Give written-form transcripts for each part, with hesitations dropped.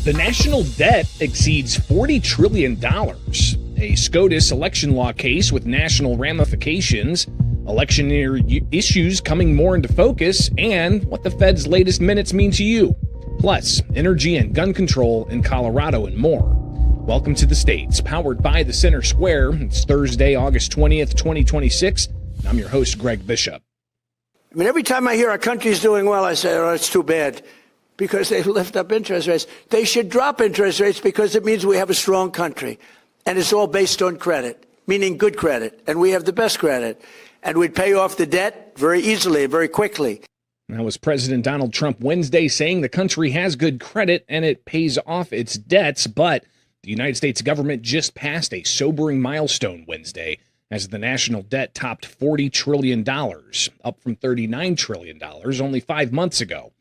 The national debt exceeds $40 trillion. A SCOTUS election law case with national ramifications, election year issues coming more into focus, and what the Fed's latest minutes mean to you. Plus, energy and gun control in Colorado and more. Welcome to the States, powered by the Center Square. It's Thursday, August 20th, 2026. And I'm your host, Greg Bishop. I mean, every time I hear our country's doing well, I say, oh, it's too bad, because they lift up interest rates. They should drop interest rates because it means we have a strong country. And it's all based on credit, meaning good credit. And we have the best credit. And we'd pay off the debt very easily, very quickly. That was President Donald Trump Wednesday saying the country has good credit and it pays off its debts. But the United States government just passed a sobering milestone Wednesday as the national debt topped $40 trillion, up from $39 trillion only 5 months ago.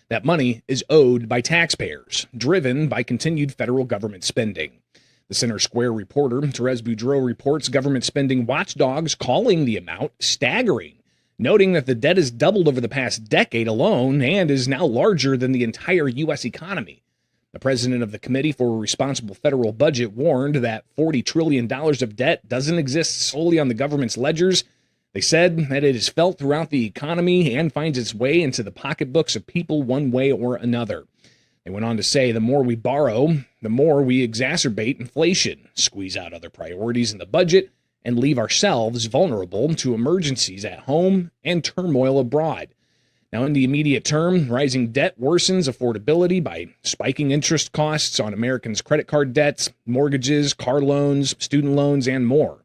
That money is owed by taxpayers, driven by continued federal government spending. The Center Square reporter, Therese Boudreau, reports government spending watchdogs calling the amount staggering, noting that the debt has doubled over the past decade alone and is now larger than the entire U.S. economy. The president of the Committee for a Responsible Federal Budget warned that $40 trillion of debt doesn't exist solely on the government's ledgers. They said that it is felt throughout the economy and finds its way into the pocketbooks of people one way or another. They went on to say the more we borrow, the more we exacerbate inflation, squeeze out other priorities in the budget, and leave ourselves vulnerable to emergencies at home and turmoil abroad. Now, in the immediate term, rising debt worsens affordability by spiking interest costs on Americans' credit card debts, mortgages, car loans, student loans, and more.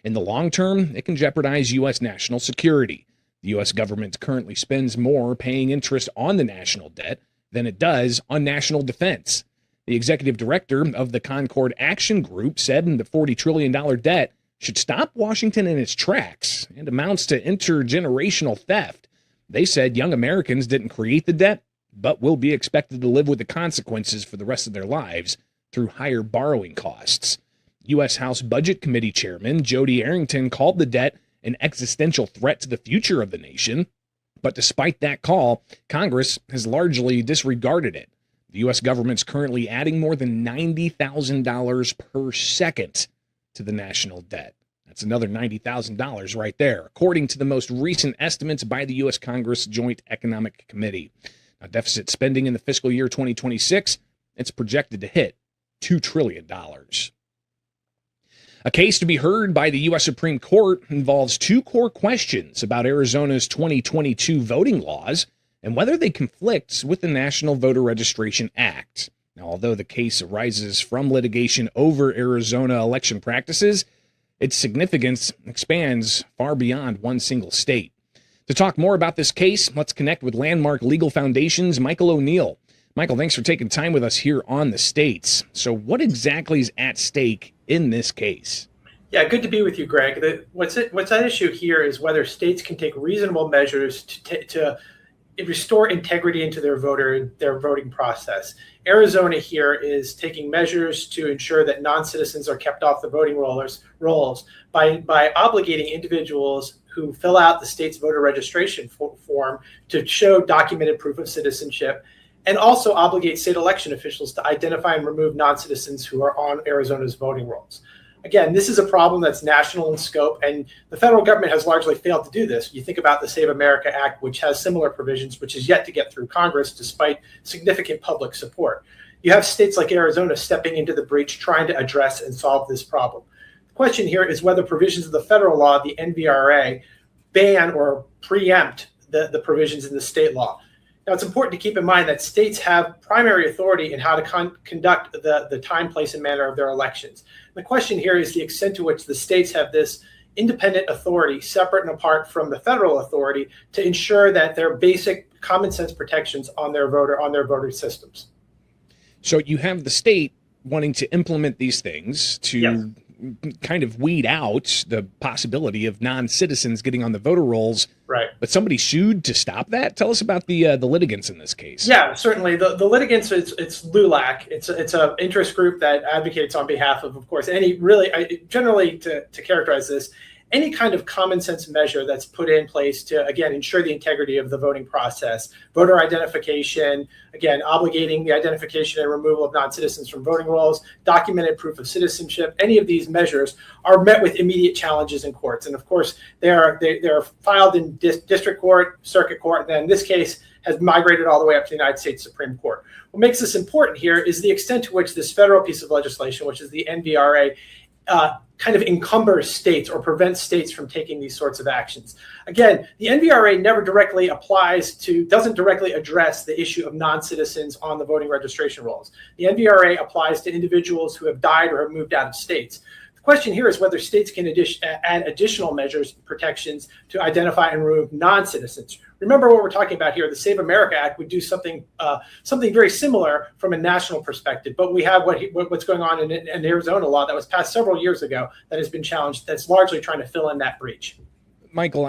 In the long term, it can jeopardize U.S. national security. The U.S. government currently spends more paying interest on the national debt than it does on national defense. The executive director of the Concord Action Group said the $40 trillion debt should stop Washington in its tracks and amounts to intergenerational theft. They said young Americans didn't create the debt, but will be expected to live with the consequences for the rest of their lives through higher borrowing costs. U.S. House Budget Committee Chairman Jodey Arrington called the debt an existential threat to the future of the nation. But despite that call, Congress has largely disregarded it. The U.S. government's currently adding more than $90,000 per second to the national debt. That's another $90,000 right there, according to the most recent estimates by the U.S. Congress Joint Economic Committee. Now, deficit spending in the fiscal year 2026, it's projected to hit $2 trillion. A case to be heard by the U.S. Supreme Court involves two core questions about Arizona's 2022 voting laws and whether they conflict with the National Voter Registration Act. Now, although the case arises from litigation over Arizona election practices, its significance expands far beyond one single state. To talk more about this case, let's connect with Landmark Legal Foundation's Michael O'Neill. Michael, thanks for taking time with us here on The States. So what exactly is at stake in this case? Yeah, good to be with you, Greg. What's at issue here is whether states can take reasonable measures to restore integrity into their voting process. Arizona here is taking measures to ensure that non-citizens are kept off the voting rolls by obligating individuals who fill out the state's voter registration form to show documented proof of citizenship, and also obligate state election officials to identify and remove non-citizens who are on Arizona's voting rolls. Again, this is a problem that's national in scope, and the federal government has largely failed to do this. You think about the Save America Act, which has similar provisions, which is yet to get through Congress despite significant public support. You have states like Arizona stepping into the breach, trying to address and solve this problem. The question here is whether provisions of the federal law, the NVRA, ban or preempt the provisions in the state law. Now, it's important to keep in mind that states have primary authority in how to conduct the time, place, and manner of their elections. The question here is the extent to which the states have this independent authority, separate and apart from the federal authority, to ensure that there are basic common sense protections on their voter systems. So you have the state wanting to implement these things to Yes. kind of weed out the possibility of non-citizens getting on the voter rolls. Right. But somebody sued to stop that? Tell us about the litigants in this case. Yeah, certainly. The litigants, it's LULAC. It's an interest group that advocates on behalf of course, generally to characterize this, any kind of common sense measure that's put in place to, again, ensure the integrity of the voting process, voter identification, again, obligating the identification and removal of non-citizens from voting rolls, documented proof of citizenship, any of these measures are met with immediate challenges in courts. And of course, they're filed in district court, circuit court, and then in this case has migrated all the way up to the United States Supreme Court. What makes this important here is the extent to which this federal piece of legislation, which is the NVRA, kind of encumbers states or prevents states from taking these sorts of actions. Again, the NVRA never directly doesn't directly address the issue of non-citizens on the voting registration rolls. The NVRA applies to individuals who have died or have moved out of states. The question here is whether states can add additional measures, protections to identify and remove non-citizens. Remember what we're talking about here. The Save America Act would do something very similar from a national perspective, but we have what's going on in Arizona law that was passed several years ago that has been challenged, that's largely trying to fill in that breach. Michael,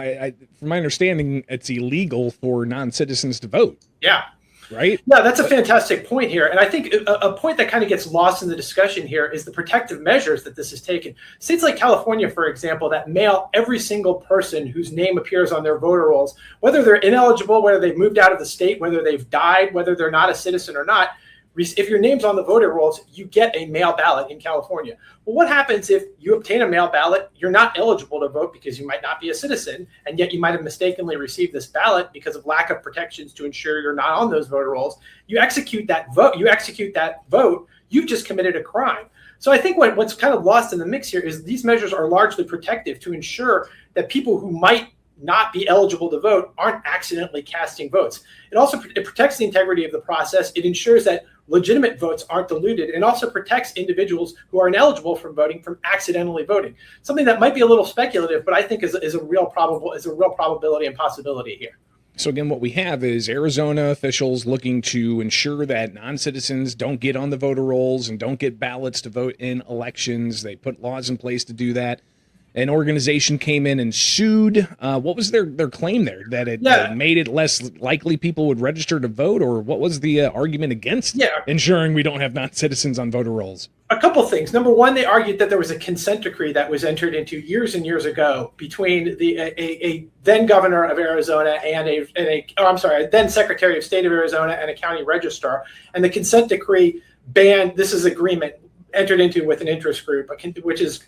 from my understanding, it's illegal for non-citizens to vote. Yeah. Right? Yeah, that's a fantastic point here. And I think a point that kind of gets lost in the discussion here is the protective measures that this has taken. States like California, for example, that mail every single person whose name appears on their voter rolls, whether they're ineligible, whether they've moved out of the state, whether they've died, whether they're not a citizen or not, if your name's on the voter rolls, you get a mail ballot in California. Well, what happens if you obtain a mail ballot, you're not eligible to vote because you might not be a citizen, and yet you might have mistakenly received this ballot because of lack of protections to ensure you're not on those voter rolls. You execute that vote, you've just committed a crime. So I think what's kind of lost in the mix here is these measures are largely protective to ensure that people who might not be eligible to vote aren't accidentally casting votes. It protects the integrity of the process. It ensures that legitimate votes aren't diluted, and also protects individuals who are ineligible from voting from accidentally voting. Something that might be a little speculative, but I think is a real probability and possibility here. So again, what we have is Arizona officials looking to ensure that non-citizens don't get on the voter rolls and don't get ballots to vote in elections. They put laws in place to do that. An organization came in and sued. What was their claim there? That it made it less likely people would register to vote? Or what was the argument against ensuring we don't have non-citizens on voter rolls? A couple things. Number one, they argued that there was a consent decree that was entered into years and years ago between a then governor of Arizona and a then Secretary of State of Arizona and a county registrar. And the consent decree banned, this is agreement entered into with an interest group, which is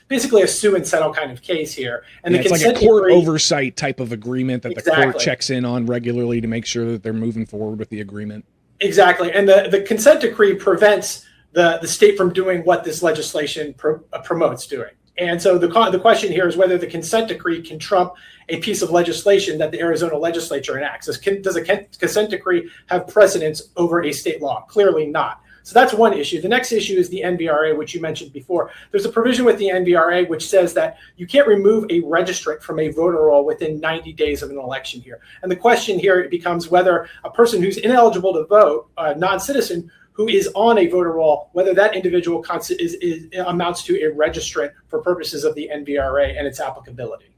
basically a sue and settle kind of case here. And it's like a court oversight type of agreement that the court checks in on regularly to make sure that they're moving forward with the agreement. Exactly. And the consent decree prevents the state from doing what this legislation promotes doing. And so the question here is whether the consent decree can trump a piece of legislation that the Arizona legislature enacts. Does a consent decree have precedence over a state law? Clearly not. So that's one issue. The next issue is the NVRA, which you mentioned before. There's a provision with the NVRA which says that you can't remove a registrant from a voter roll within 90 days of an election here. And the question here becomes whether a person who's ineligible to vote, a non-citizen, who is on a voter roll, whether that individual amounts to a registrant for purposes of the NVRA and its applicability.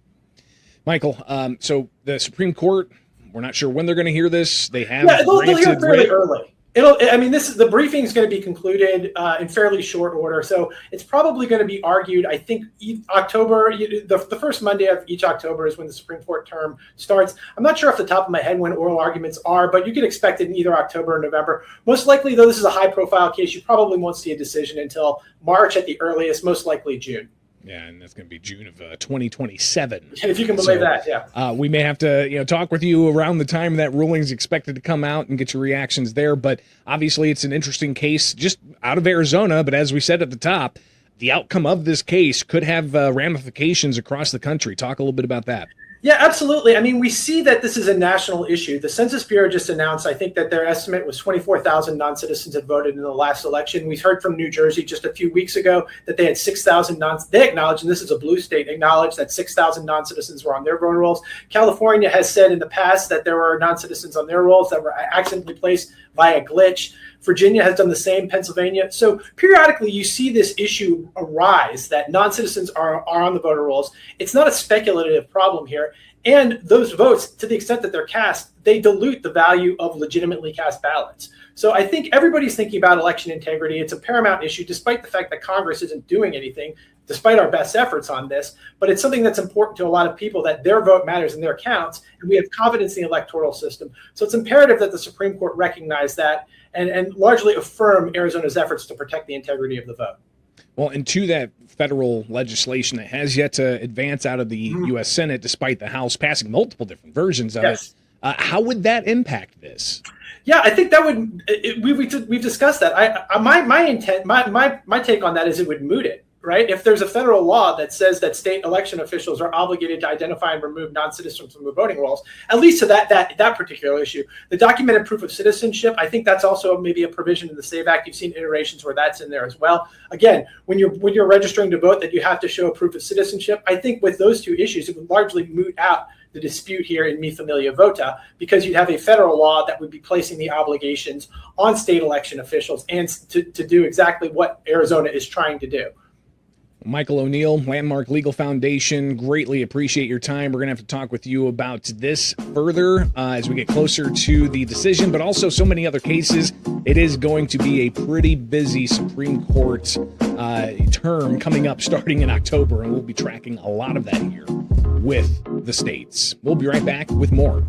Michael, so the Supreme Court, we're not sure when they're going to hear this. They have they'll hear it fairly early. The briefing is going to be concluded in fairly short order, so it's probably going to be argued. I think October, the first Monday of each October is when the Supreme Court term starts. I'm not sure off the top of my head when oral arguments are, but you can expect it in either October or November. Most likely, though, this is a high-profile case. You probably won't see a decision until March at the earliest, most likely June. Yeah, and that's going to be June of 2027. If you can believe that, yeah. We may have to, talk with you around the time that ruling is expected to come out and get your reactions there. But obviously, it's an interesting case just out of Arizona. But as we said at the top, the outcome of this case could have ramifications across the country. Talk a little bit about that. Yeah, absolutely. I mean, we see that this is a national issue. The Census Bureau just announced, I think, that their estimate was 24,000 non-citizens had voted in the last election. We heard from New Jersey just a few weeks ago that they had 6,000 they acknowledged, and this is a blue state, acknowledged that 6,000 non-citizens were on their voter rolls. California has said in the past that there were non-citizens on their rolls that were accidentally placed via glitch. Virginia has done the same, Pennsylvania. So periodically you see this issue arise that non-citizens are on the voter rolls. It's not a speculative problem here. And those votes, to the extent that they're cast, they dilute the value of legitimately cast ballots. So I think everybody's thinking about election integrity. It's a paramount issue, despite the fact that Congress isn't doing anything. despite our best efforts on this, but it's something that's important to a lot of people, that their vote matters in their counts, and we have confidence in the electoral system. So it's imperative that the Supreme Court recognize that and largely affirm Arizona's efforts to protect the integrity of the vote. Well, and to that federal legislation that has yet to advance out of the U.S. Senate, despite the House passing multiple different versions of it, how would that impact this? Yeah, I think that would. We've discussed that. My take on that is it would moot it. Right? If there's a federal law that says that state election officials are obligated to identify and remove non-citizens from the voting rolls, at least to that particular issue, the documented proof of citizenship, I think that's also maybe a provision in the SAVE Act. You've seen iterations where that's in there as well. Again, when you're registering to vote, that you have to show a proof of citizenship. I think with those two issues, it would largely moot out the dispute here in Mi Familia Vota, because you'd have a federal law that would be placing the obligations on state election officials and to do exactly what Arizona is trying to do. Michael O'Neill, Landmark Legal Foundation, greatly appreciate your time. We're going to have to talk with you about this further as we get closer to the decision, but also so many other cases. It is going to be a pretty busy Supreme Court term coming up starting in October, and we'll be tracking a lot of that here with the states. We'll be right back with more.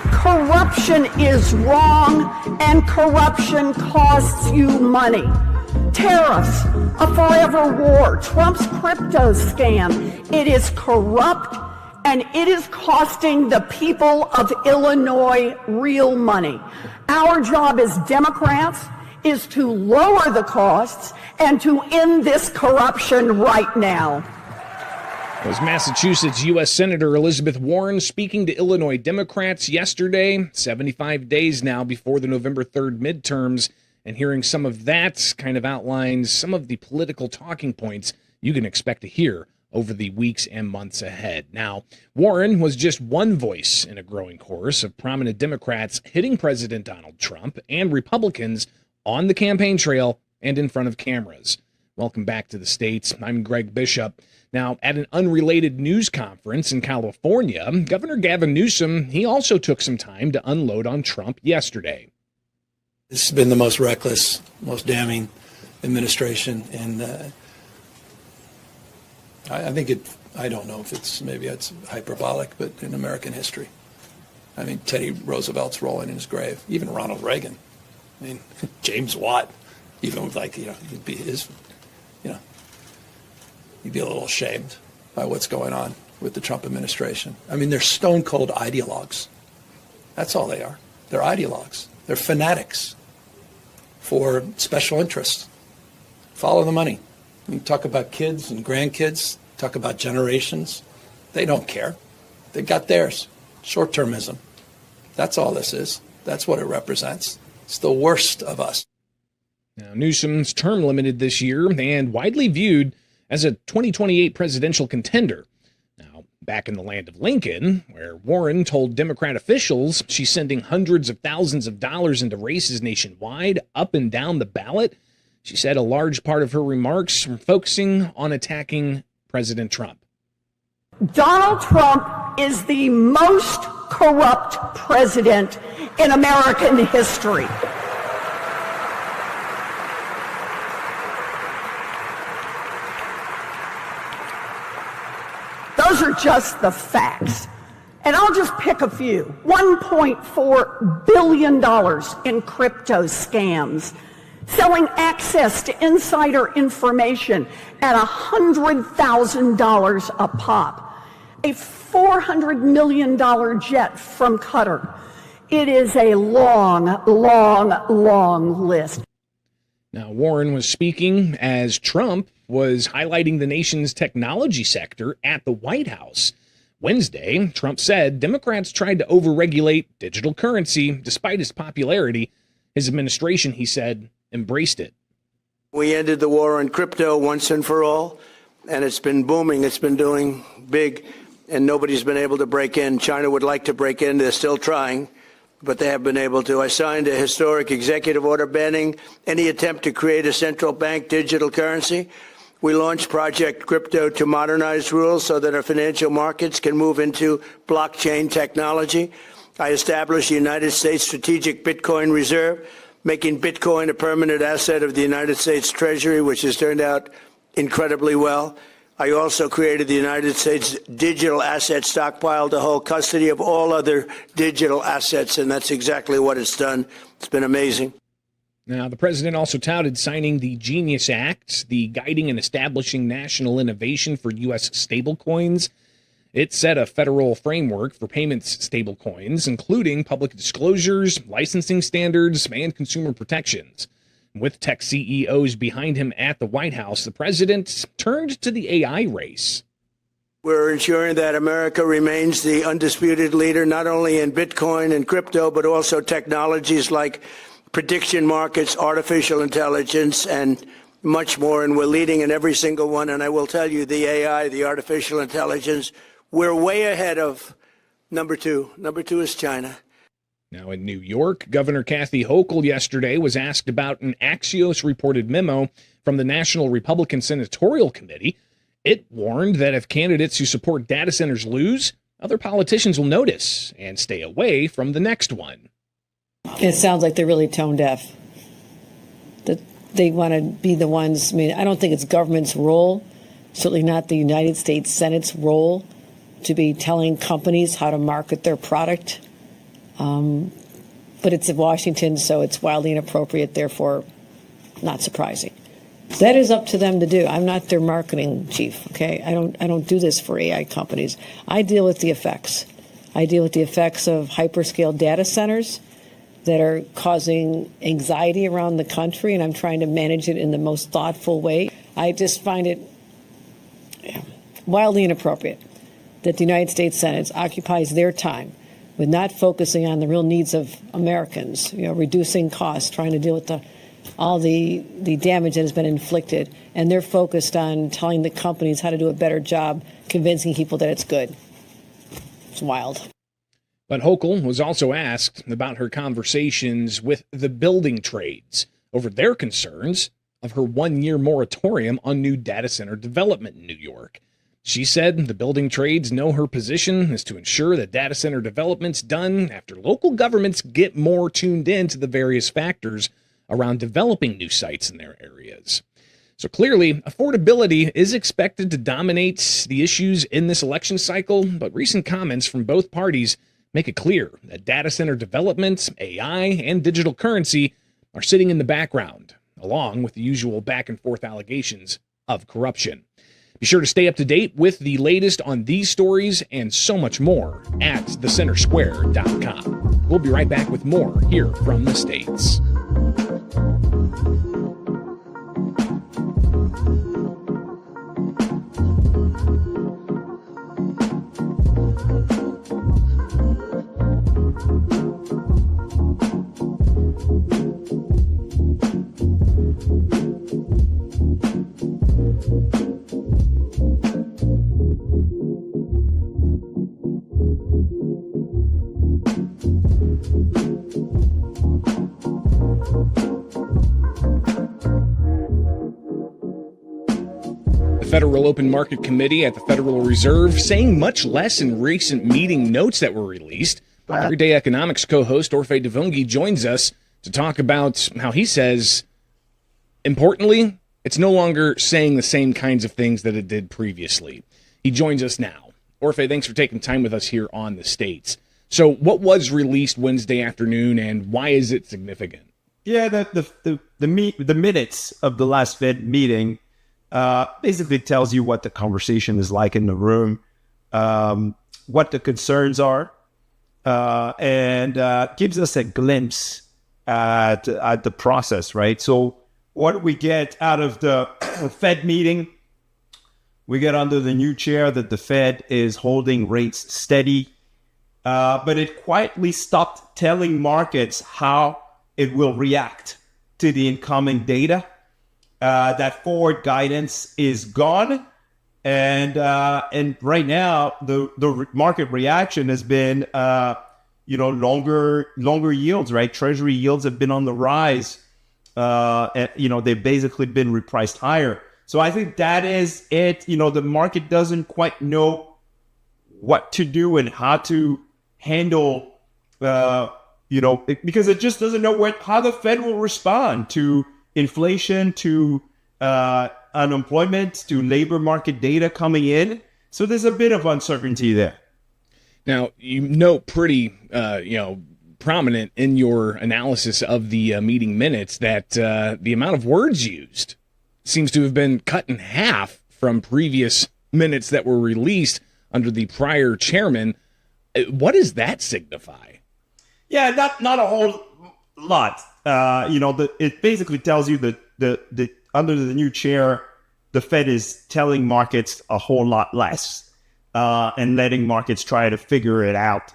Corruption is wrong, and corruption costs you money. Tariffs, a forever war, Trump's crypto scam. It is corrupt, and it is costing the people of Illinois real money. Our job as Democrats is to lower the costs and to end this corruption right now. Was Massachusetts U.S. Senator Elizabeth Warren speaking to Illinois Democrats yesterday, 75 days now before the November 3rd midterms, and hearing some of that kind of outlines some of the political talking points you can expect to hear over the weeks and months ahead. Now, Warren was just one voice in a growing chorus of prominent Democrats hitting President Donald Trump and Republicans on the campaign trail and in front of cameras. Welcome back to the States. I'm Greg Bishop. Now, at an unrelated news conference in California, Governor Gavin Newsom, he also took some time to unload on Trump yesterday. This has been the most reckless, most damning administration, and I think I don't know if maybe it's hyperbolic, but in American history. I mean, Teddy Roosevelt's rolling in his grave, even Ronald Reagan. I mean, James Watt, even with he'd be his, you'd be a little ashamed by what's going on with the Trump administration. I mean, they're stone cold ideologues. That's all they are. They're ideologues. They're fanatics for special interests. Follow the money. You talk about kids and grandkids, talk about generations. They don't care. They got theirs. Short-termism. That's all this is. That's what it represents. It's the worst of us. Now, Newsom's term limited this year and widely viewed as a 2028 presidential contender. Now, back in the land of Lincoln, where Warren told Democrat officials she's sending hundreds of thousands of dollars into races nationwide, up and down the ballot, she said a large part of her remarks were focusing on attacking President Trump. Donald Trump is the most corrupt president in American history. Those are just the facts. And I'll just pick a few. $1.4 billion in crypto scams, selling access to insider information at $100,000 a pop, a $400 million jet from Qatar. It is a long, long, long list. Now, Warren was speaking as Trump was highlighting the nation's technology sector at the White House. Wednesday, Trump said Democrats tried to overregulate digital currency despite its popularity. His administration, he said, embraced it. We ended the war on crypto once and for all, and it's been booming. It's been doing big, and nobody's been able to break in. China would like to break in. They're still trying, but they have been able to. I signed a historic executive order banning any attempt to create a central bank digital currency. We launched Project Crypto to modernize rules so that our financial markets can move into blockchain technology. I established the United States Strategic Bitcoin Reserve, making Bitcoin a permanent asset of the United States Treasury, which has turned out incredibly well. I also created the United States Digital Asset Stockpile to hold custody of all other digital assets, and that's exactly what it's done. It's been amazing. Now, the president also touted signing the Genius Act, the guiding and establishing national innovation for U.S. stablecoins. It set a federal framework for payments stablecoins, including public disclosures, licensing standards, and consumer protections. With tech CEOs behind him at the White House, the president turned to the AI race. We're ensuring that America remains the undisputed leader, not only in Bitcoin and crypto, but also technologies like prediction markets, artificial intelligence, and much more. And we're leading in every single one. And I will tell you, the AI, the artificial intelligence, we're way ahead of number two. Number two is China. Now in New York, Governor Kathy Hochul yesterday was asked about an Axios reported memo from the National Republican Senatorial Committee. It warned that if candidates who support data centers lose, other politicians will notice and stay away from the next one. It sounds like they're really tone deaf. That they want to be the ones. I mean, I don't think it's government's role, certainly not the United States Senate's role, to be telling companies how to market their product. But it's in Washington, so it's wildly inappropriate, therefore not surprising. That is up to them to do. I'm not their marketing chief, okay? I don't do this for AI companies. I deal with the effects. I deal with the effects of hyperscale data centers that are causing anxiety around the country, and I'm trying to manage it in the most thoughtful way. I just find it wildly inappropriate that the United States Senate occupies their time with not focusing on the real needs of Americans, reducing costs, trying to deal with all the damage that has been inflicted, and they're focused on telling the companies how to do a better job convincing people that it's good. It's wild. But Hochul was also asked about her conversations with the building trades over their concerns of her one-year moratorium on new data center development in New York. She said the building trades know her position is to ensure that data center development's done after local governments get more tuned in to the various factors around developing new sites in their areas. So clearly, affordability is expected to dominate the issues in this election cycle, but recent comments from both parties make it clear that data center development, AI, and digital currency are sitting in the background, along with the usual back-and-forth allegations of corruption. Be sure to stay up to date with the latest on these stories and so much more at thecentersquare.com. We'll be right back with more here from the States. Federal Open Market Committee at the Federal Reserve saying much less in recent meeting notes that were released. Everyday Economics co-host Orphe Devungi joins us to talk about how he says, importantly, it's no longer saying the same kinds of things that it did previously. He joins us now. Orphe, thanks for taking time with us here on The States. So what was released Wednesday afternoon and why is it significant? Yeah, the minutes of the last Fed meeting basically tells you what the conversation is like in the room, what the concerns are, and gives us a glimpse at the process, right? So what we get out of the Fed meeting, We get under the new chair that the Fed is holding rates steady, but it quietly stopped telling markets how it will react to the incoming data. That forward guidance is gone, and right now the market reaction has been longer yields, right? Treasury yields have been on the rise. And, they've basically been repriced higher. So I think that is it. The market doesn't quite know what to do and how to handle, because it just doesn't know how the Fed will respond to inflation, to unemployment, to labor market data coming in. So there's a bit of uncertainty there. Now, pretty, prominent in your analysis of the meeting minutes that the amount of words used seems to have been cut in half from previous minutes that were released under the prior chairman. What does that signify? Yeah, not a whole lot. It basically tells you that the under the new chair, the Fed is telling markets a whole lot less and letting markets try to figure it out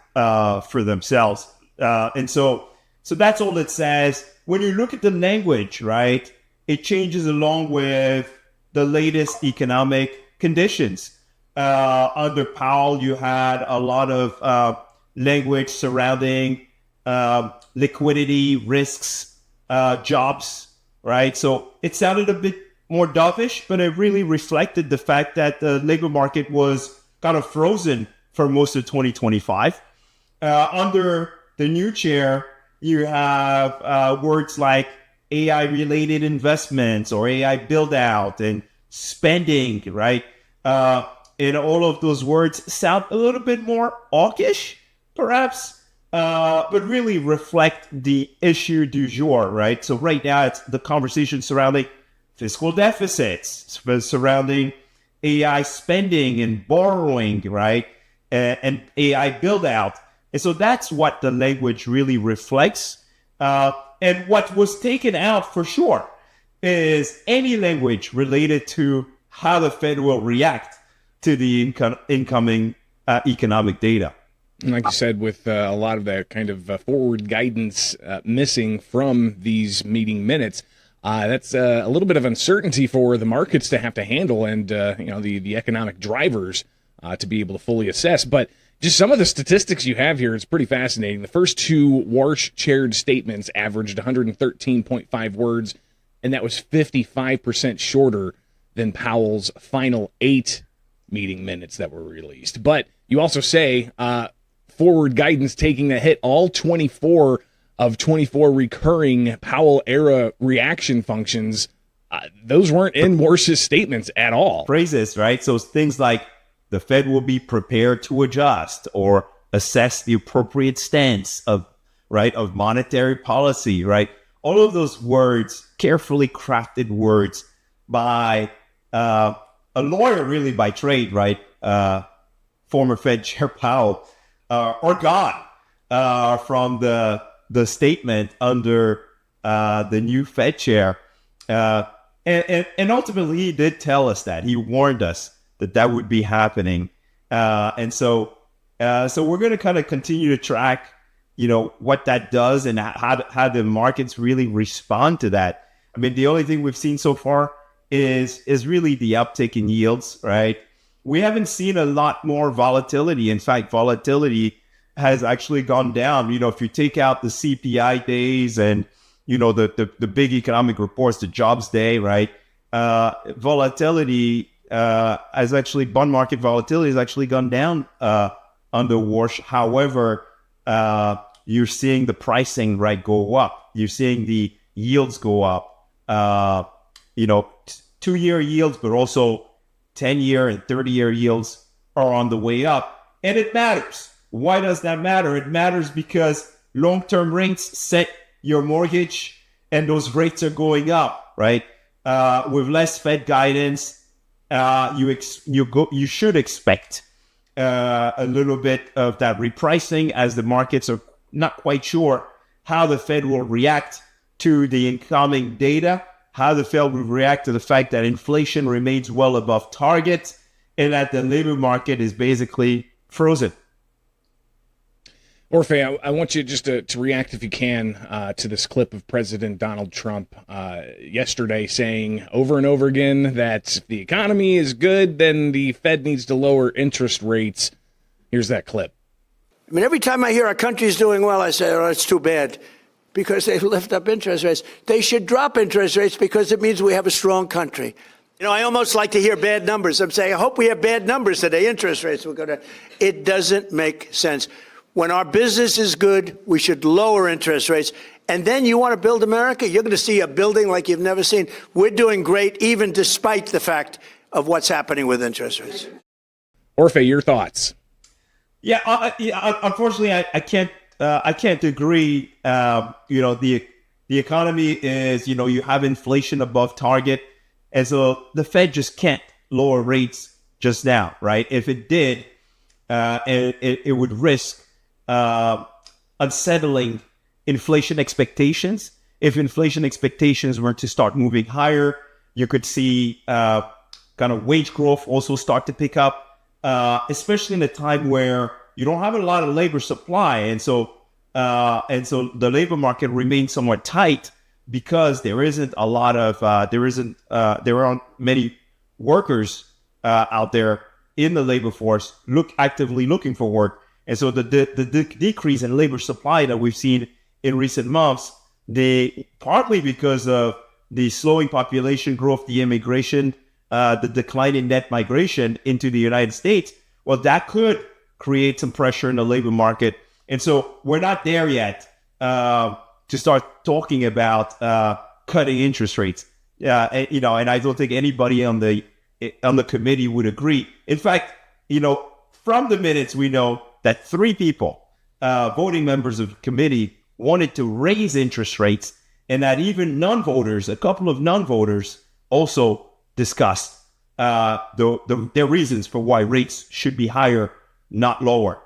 for themselves. And so that's all it says. When you look at the language, right, it changes along with the latest economic conditions. Under Powell, you had a lot of language surrounding liquidity, risks, jobs, right? So it sounded a bit more dovish, but it really reflected the fact that the labor market was kind of frozen for most of 2025. Under the new chair, you have words like AI-related investments or AI build-out and spending, right? And all of those words sound a little bit more hawkish, perhaps, but really reflect the issue du jour, right? So right now, it's the conversation surrounding fiscal deficits, surrounding AI spending and borrowing, right? And AI build-out. And so that's what the language really reflects. And what was taken out for sure is any language related to how the Fed will react to the incoming economic data. And like you said, with a lot of that kind of forward guidance missing from these meeting minutes, that's a little bit of uncertainty for the markets to have to handle and, the economic drivers to be able to fully assess. But just some of the statistics you have here is pretty fascinating. The first two Warsh-chaired statements averaged 113.5 words, and that was 55% shorter than Powell's final 8 meeting minutes that were released. But you also say forward guidance taking a hit. All 24 of 24 recurring Powell-era reaction functions, those weren't in Warsh's statements at all. Phrases, right? So things like the Fed will be prepared to adjust or assess the appropriate stance of monetary policy, right? All of those words, carefully crafted words by a lawyer really by trade, right? Former Fed Chair Powell, are gone from the statement under the new Fed chair. And ultimately, he did tell us that. He warned us that would be happening. And so we're going to kind of continue to track, what that does and how the markets really respond to that. I mean, the only thing we've seen so far is really the uptick in yields, right? We haven't seen a lot more volatility. In fact, volatility has actually gone down. If you take out the CPI days and, the big economic reports, the jobs day, right? Volatility bond market volatility has actually gone down under Warsh. However, you're seeing the pricing, right, go up. You're seeing the yields go up. 2-year yields, but also 10-year and 30-year yields are on the way up. And it matters. Why does that matter? It matters because long-term rates set your mortgage and those rates are going up, right? With less Fed guidance, you should expect a little bit of that repricing as the markets are not quite sure how the Fed will react to the incoming data, how the Fed will react to the fact that inflation remains well above target, and that the labor market is basically frozen. Orfe, I want you just to react, if you can, to this clip of President Donald Trump yesterday saying over and over again that if the economy is good, then the Fed needs to lower interest rates. Here's that clip. I mean, every time I hear our country's doing well, I say, oh, it's too bad, because they lift up interest rates. They should drop interest rates because it means we have a strong country. You know, I almost like to hear bad numbers. I'm saying, I hope we have bad numbers today. Interest rates will go down. It doesn't make sense. When our business is good, we should lower interest rates. And then you want to build America, you're going to see a building like you've never seen. We're doing great, even despite the fact of what's happening with interest rates. Orfe, your thoughts? Yeah, unfortunately, I can't agree. The economy is, you have inflation above target, and so the Fed just can't lower rates just now, right? If it did, it would risk unsettling inflation expectations. If inflation expectations were to start moving higher, you could see kind of wage growth also start to pick up, especially in a time where you don't have a lot of labor supply, and so the labor market remains somewhat tight because there aren't many workers out there in the labor force actively looking for work. And so the decrease in labor supply that we've seen in recent months, partly because of the slowing population growth, the immigration, the decline in net migration into the United States, well, that could create some pressure in the labor market. And so we're not there yet to start talking about cutting interest rates. And I don't think anybody on the committee would agree. In fact, from the minutes, we know that 3 people, voting members of the committee, wanted to raise interest rates, and that even non-voters, a couple of non-voters, also discussed their reasons for why rates should be higher, not lower.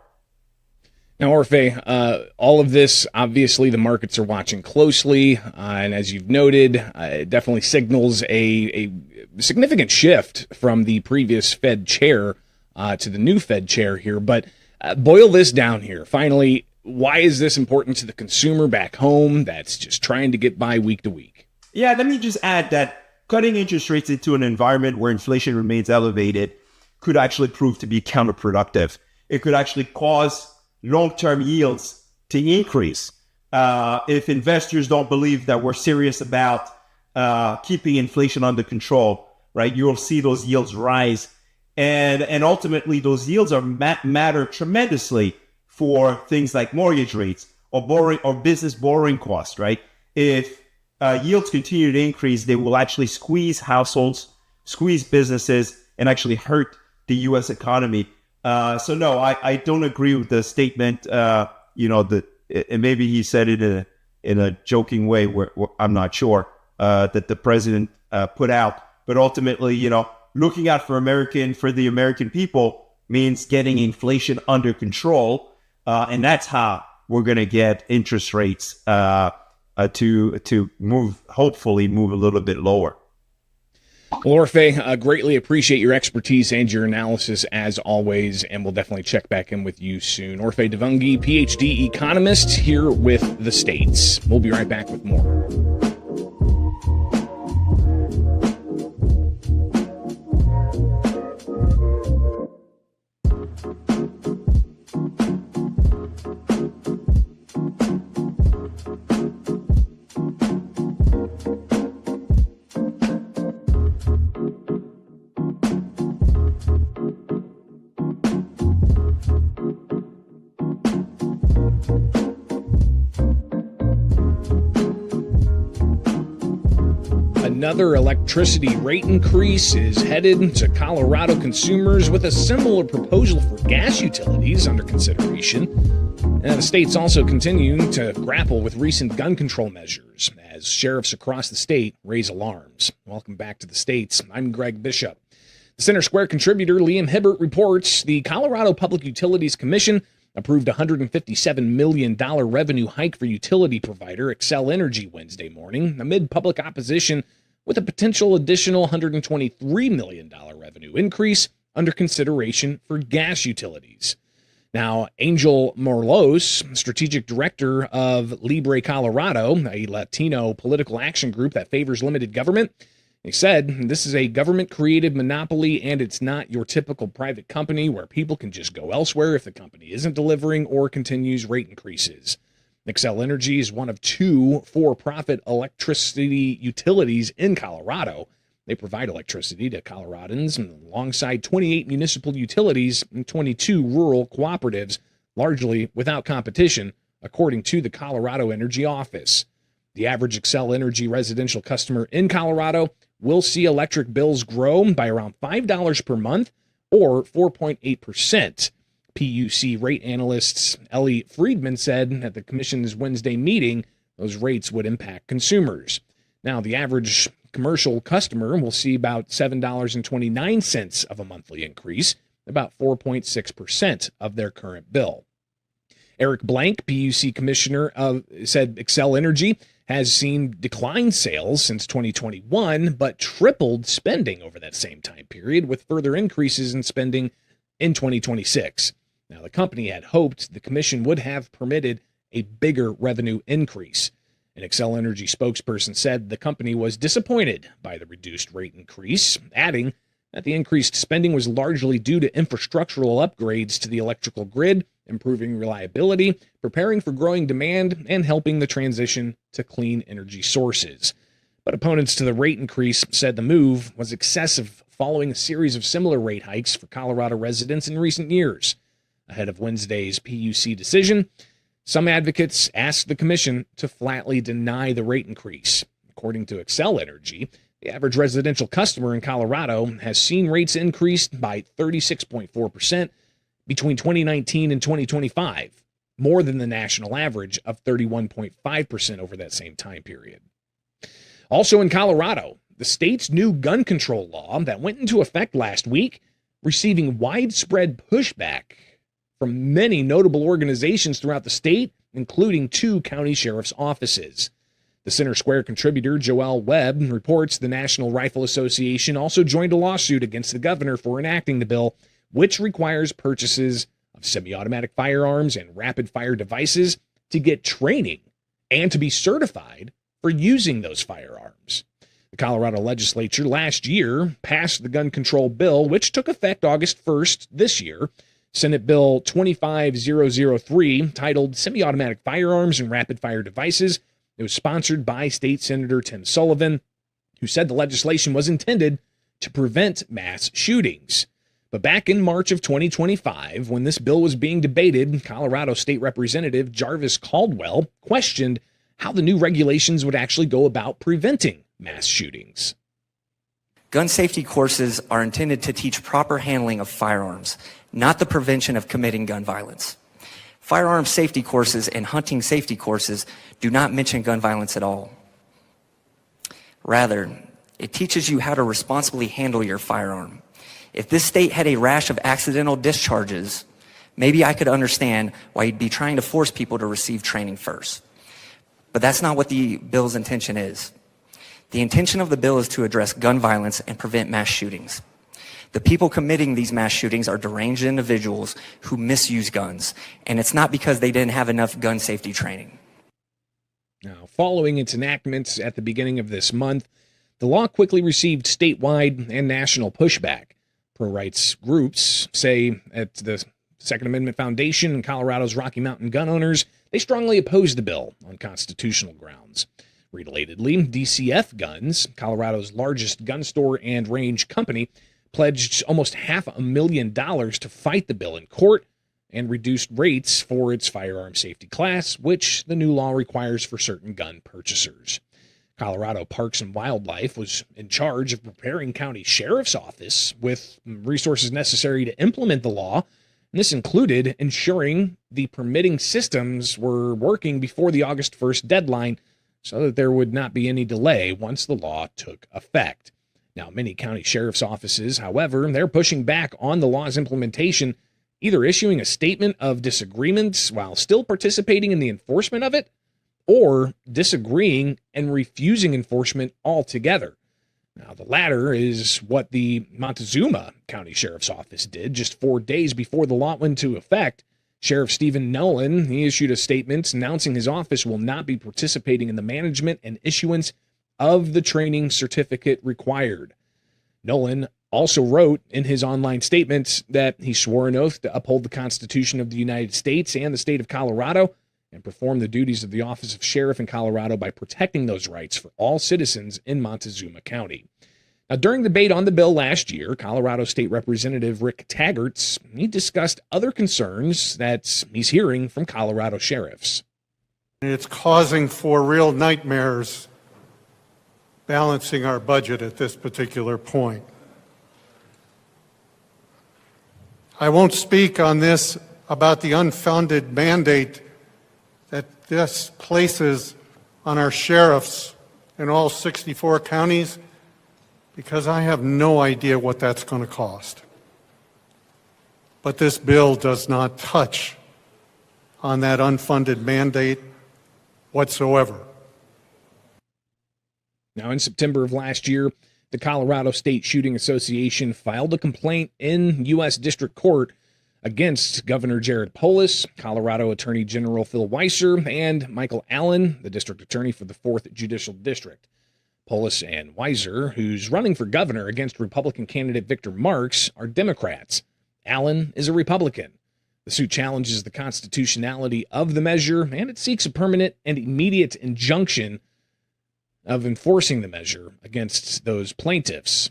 Now, Orfe, all of this, obviously, the markets are watching closely, and as you've noted, it definitely signals a significant shift from the previous Fed chair to the new Fed chair here. But boil this down here. Finally, why is this important to the consumer back home that's just trying to get by week to week? Yeah, let me just add that cutting interest rates into an environment where inflation remains elevated could actually prove to be counterproductive. It could actually cause long-term yields to increase. If investors don't believe that we're serious about keeping inflation under control, right, you'll see those yields rise. And ultimately, those yields matter tremendously for things like mortgage rates or business borrowing costs, right? If yields continue to increase, they will actually squeeze households, squeeze businesses, and actually hurt the U.S. economy. So no, I don't agree with the statement. And maybe he said it in a joking way, where I'm not sure that the president put out. But ultimately, looking out for the American people means getting inflation under control, and that's how we're going to get interest rates to hopefully move a little bit lower. Well, Orfe, greatly appreciate your expertise and your analysis as always, and we'll definitely check back in with you soon. Orfe Divounguy, PhD economist here with the States. We'll be right back with more. Another electricity rate increase is headed to Colorado consumers, with a similar proposal for gas utilities under consideration. And the state's also continuing to grapple with recent gun control measures as sheriffs across the state raise alarms. Welcome back to the States. I'm Greg Bishop. The Center Square contributor Liam Hibbert reports the Colorado Public Utilities Commission approved a $157 million revenue hike for utility provider Xcel Energy Wednesday morning amid public opposition, with a potential additional $123 million revenue increase under consideration for gas utilities. Now, Angel Morlos, strategic director of Libre Colorado, a Latino political action group that favors limited government, he said, this is a government-created monopoly, and it's not your typical private company where people can just go elsewhere if the company isn't delivering or continues rate increases. Xcel Energy is one of 2 for-profit electricity utilities in Colorado. They provide electricity to Coloradans alongside 28 municipal utilities and 22 rural cooperatives, largely without competition, according to the Colorado Energy Office. The average Xcel Energy residential customer in Colorado will see electric bills grow by around $5 per month or 4.8%. PUC rate analyst Ellie Friedman said at the commission's Wednesday meeting those rates would impact consumers. Now, the average commercial customer will see about $7.29 of a monthly increase, about 4.6% of their current bill. Eric Blank, PUC commissioner, said Xcel Energy has seen declined sales since 2021, but tripled spending over that same time period, with further increases in spending in 2026. Now, the company had hoped the commission would have permitted a bigger revenue increase. An Xcel Energy spokesperson said the company was disappointed by the reduced rate increase, adding that the increased spending was largely due to infrastructural upgrades to the electrical grid, improving reliability, preparing for growing demand, and helping the transition to clean energy sources. But opponents to the rate increase said the move was excessive following a series of similar rate hikes for Colorado residents in recent years. Ahead of Wednesday's PUC decision, some advocates asked the commission to flatly deny the rate increase. According to Xcel Energy, the average residential customer in Colorado has seen rates increase by 36.4% between 2019 and 2025, more than the national average of 31.5% over that same time period. Also in Colorado, the state's new gun control law that went into effect last week, receiving widespread pushback from many notable organizations throughout the state, including 2 county sheriff's offices. The Center Square contributor Joel Webb reports the National Rifle Association also joined a lawsuit against the governor for enacting the bill, which requires purchases of semi-automatic firearms and rapid-fire devices to get training and to be certified for using those firearms. The Colorado legislature last year passed the gun control bill, which took effect August 1st this year. Senate Bill 25003, titled Semi-Automatic Firearms and Rapid-Fire Devices. It was sponsored by State Senator Tim Sullivan, who said the legislation was intended to prevent mass shootings. But back in March of 2025, when this bill was being debated, Colorado State Representative Jarvis Caldwell questioned how the new regulations would actually go about preventing mass shootings. Gun safety courses are intended to teach proper handling of firearms, not the prevention of committing gun violence. Firearm safety courses and hunting safety courses do not mention gun violence at all. Rather, it teaches you how to responsibly handle your firearm. If this state had a rash of accidental discharges, maybe I could understand why you'd be trying to force people to receive training first. But that's not what the bill's intention is. The intention of the bill is to address gun violence and prevent mass shootings. The people committing these mass shootings are deranged individuals who misuse guns, and it's not because they didn't have enough gun safety training. Now, following its enactment at the beginning of this month, the law quickly received statewide and national pushback. Pro-rights groups say at the Second Amendment Foundation and Colorado's Rocky Mountain gun owners, they strongly oppose the bill on constitutional grounds. Relatedly, DCF Guns, Colorado's largest gun store and range company, pledged almost $500,000 to fight the bill in court and reduced rates for its firearm safety class, which the new law requires for certain gun purchasers. Colorado Parks and Wildlife was in charge of preparing county sheriff's office with resources necessary to implement the law, and this included ensuring the permitting systems were working before the August 1st deadline so that there would not be any delay once the law took effect. Now, many county sheriff's offices, however, they're pushing back on the law's implementation, either issuing a statement of disagreement while still participating in the enforcement of it, or disagreeing and refusing enforcement altogether. Now, the latter is what the Montezuma County Sheriff's Office did just 4 days before the law went into effect. Sheriff Stephen Nolan, he issued a statement announcing his office will not be participating in the management and issuance of the training certificate required. Nolan also wrote in his online statement that he swore an oath to uphold the Constitution of the United States and the state of Colorado and perform the duties of the office of sheriff in Colorado by protecting those rights for all citizens in Montezuma County. Now, during the debate on the bill last year, Colorado State Representative Rick Taggart, he discussed other concerns that he's hearing from Colorado sheriffs. It's causing for real nightmares balancing our budget at this particular point. I won't speak on this about the unfounded mandate that this places on our sheriffs in all 64 counties, because I have no idea what that's going to cost. But this bill does not touch on that unfunded mandate whatsoever. Now, in September of last year, the Colorado State Shooting Association filed a complaint in U.S. District Court against Governor Jared Polis, Colorado Attorney General Phil Weiser, and Michael Allen, the district attorney for the 4th Judicial District. Polis and Weiser, who's running for governor against Republican candidate Victor Marx, are Democrats. Allen is a Republican. The suit challenges the constitutionality of the measure, and it seeks a permanent and immediate injunction of enforcing the measure against those plaintiffs.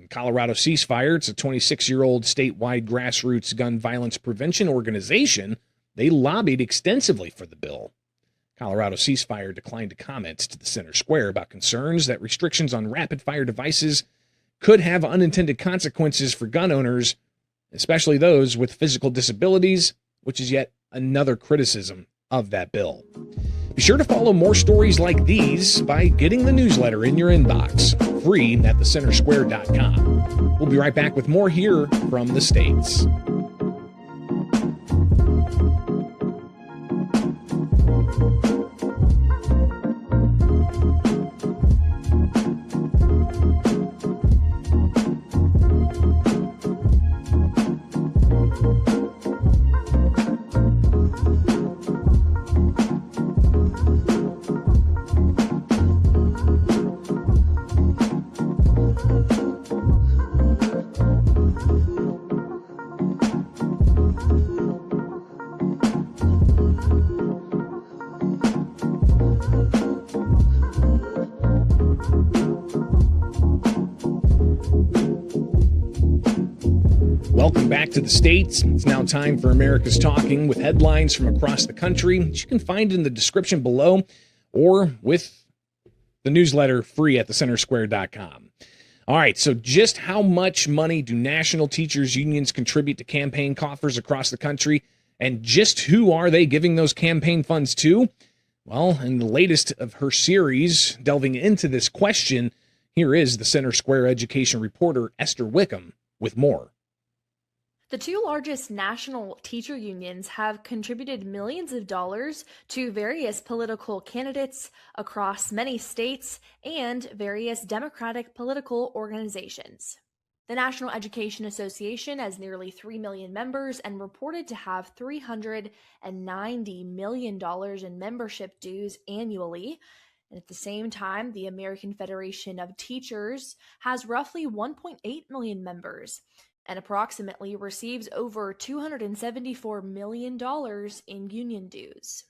Colorado Ceasefire, it's a 26-year-old statewide grassroots gun violence prevention organization. They lobbied extensively for the bill. Colorado Ceasefire declined to comment to the Center Square about concerns that restrictions on rapid-fire devices could have unintended consequences for gun owners, especially those with physical disabilities, which is yet another criticism of that bill. Be sure to follow more stories like these by getting the newsletter in your inbox, free at thecentersquare.com. We'll be right back with more here from the States. Welcome back to the States. It's now time for America's Talking with headlines from across the country that you can find in the description below or with the newsletter free at thecentersquare.com. All right, so just how much money do national teachers unions contribute to campaign coffers across the country, and just who are they giving those campaign funds to? Well, in the latest of her series delving into this question, here is the Center Square education reporter Esther Wickham with more. The two largest national teacher unions have contributed millions of dollars to various political candidates across many states and various Democratic political organizations. The National Education Association has nearly 3 million members and reported to have $390 million in membership dues annually. And at the same time, the American Federation of Teachers has roughly 1.8 million members and approximately receives over $274 million in union dues.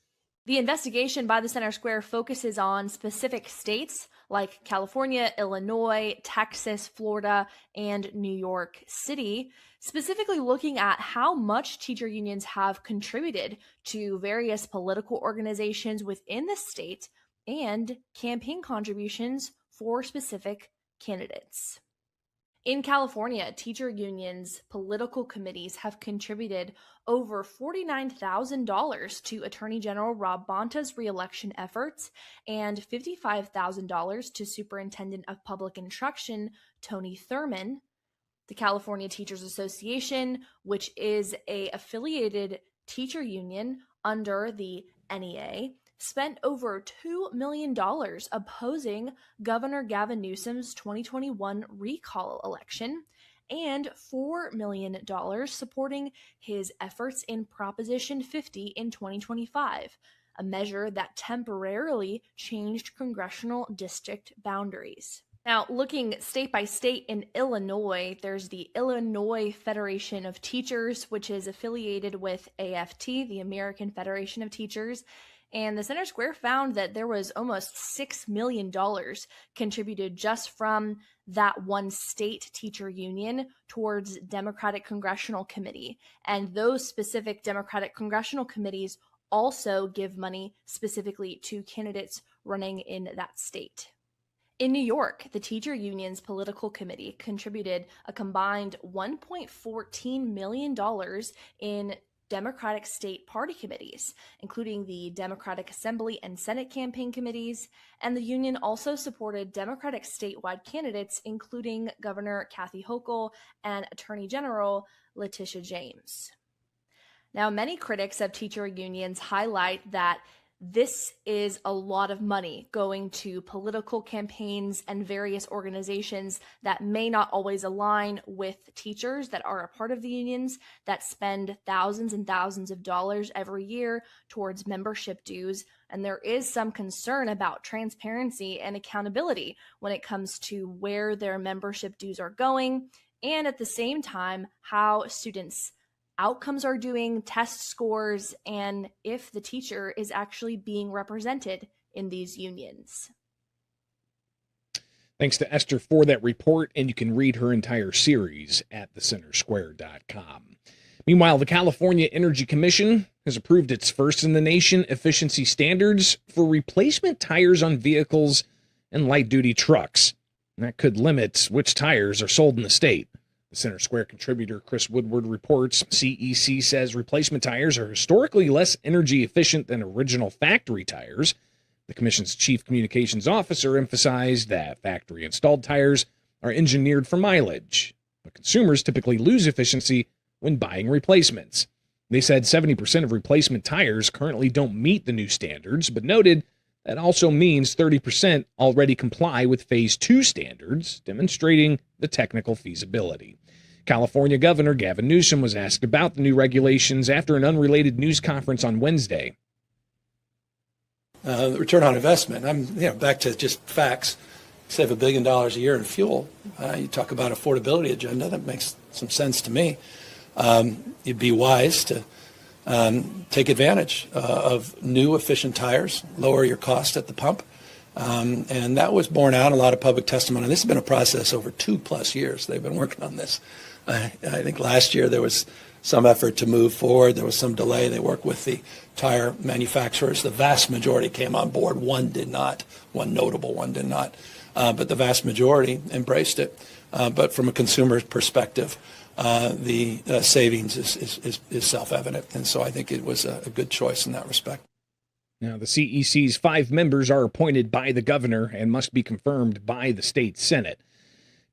The investigation by the Center Square focuses on specific states like California, Illinois, Texas, Florida, and New York City, specifically looking at how much teacher unions have contributed to various political organizations within the state and campaign contributions for specific candidates. In California, teacher unions' political committees have contributed over $49,000 to Attorney General Rob Bonta's reelection efforts and $55,000 to Superintendent of Public Instruction Tony Thurmond. The California Teachers Association, which is an affiliated teacher union under the NEA, spent over $2 million opposing Governor Gavin Newsom's 2021 recall election and $4 million supporting his efforts in Proposition 50 in 2025, a measure that temporarily changed congressional district boundaries. Now, looking state by state in Illinois, there's the Illinois Federation of Teachers, which is affiliated with AFT, the American Federation of Teachers. And the Center Square found that there was almost $6 million contributed just from that one state teacher union towards Democratic Congressional Committee. And those specific Democratic Congressional Committees also give money specifically to candidates running in that state. In New York, the teacher union's political committee contributed a combined $1.14 million in Democratic state party committees, including the Democratic Assembly and Senate campaign committees, and the union also supported Democratic statewide candidates, including Governor Kathy Hochul and Attorney General Letitia James. Now, many critics of teacher unions highlight that this is a lot of money going to political campaigns and various organizations that may not always align with teachers that are a part of the unions that spend thousands and thousands of dollars every year towards membership dues. And there is some concern about transparency and accountability when it comes to where their membership dues are going, and at the same time, how students' outcomes are doing, test scores, and if the teacher is actually being represented in these unions. Thanks to Esther for that report, and you can read her entire series at thecentersquare.com. Meanwhile, the California Energy Commission has approved its first in the nation efficiency standards for replacement tires on vehicles and light-duty trucks. And that could limit which tires are sold in the state. The Center Square contributor Chris Woodward reports CEC says replacement tires are historically less energy efficient than original factory tires. The commission's chief communications officer emphasized that factory-installed tires are engineered for mileage, but consumers typically lose efficiency when buying replacements. They said 70% of replacement tires currently don't meet the new standards, but noted that also means 30% already comply with Phase 2 standards, demonstrating the technical feasibility. California Governor Gavin Newsom was asked about the new regulations after an unrelated news conference on Wednesday. The return on investment, back to just facts. Save $1 billion a year in fuel. You talk about affordability agenda, that makes some sense to me. You'd be wise to take advantage of new efficient tires, lower your cost at the pump. And that was borne out in a lot of public testimony. This has been a process over 2+ years. They've been working on this. I think last year there was some effort to move forward. There was some delay. They worked with the tire manufacturers. The vast majority came on board. One did not. One notable one did not. But the vast majority embraced it. But from a consumer perspective, the savings is self-evident. And so I think it was a good choice in that respect. Now, the CEC's 5 members are appointed by the governor and must be confirmed by the state Senate.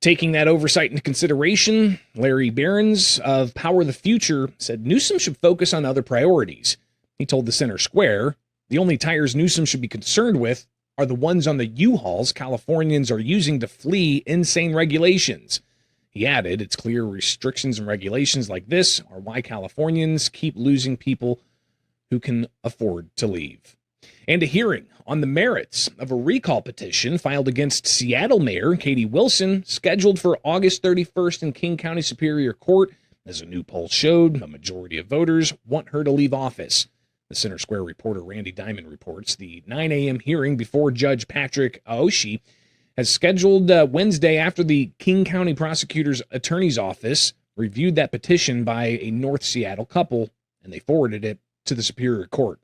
Taking that oversight into consideration, Larry Behrens of Power the Future said Newsom should focus on other priorities. He told the Center Square, the only tires Newsom should be concerned with are the ones on the U-Hauls Californians are using to flee insane regulations. He added, it's clear restrictions and regulations like this are why Californians keep losing people who can afford to leave. And a hearing on the merits of a recall petition filed against Seattle Mayor Katie Wilson, scheduled for August 31st in King County Superior Court. As a new poll showed, a majority of voters want her to leave office. The Center Square reporter Randy Diamond reports the 9 a.m. hearing before Judge Patrick Aoshi has scheduled Wednesday after the King County Prosecutor's Attorney's Office reviewed that petition by a North Seattle couple, and they forwarded it to the Superior Court.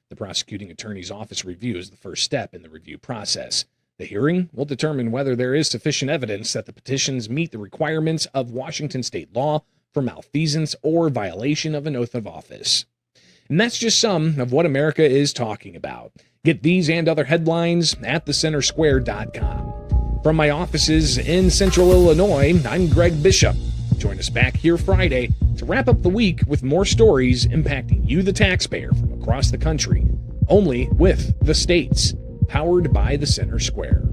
The prosecuting attorney's office review is the first step in the review process. The hearing will determine whether there is sufficient evidence that the petitions meet the requirements of Washington state law for malfeasance or violation of an oath of office. And that's just some of what America is talking about. Get these and other headlines at thecentersquare.com. From my offices in Central Illinois, I'm Greg Bishop. Join us back here Friday to wrap up the week with more stories impacting you, the taxpayer, from across the country only with the states. Powered by the Center Square.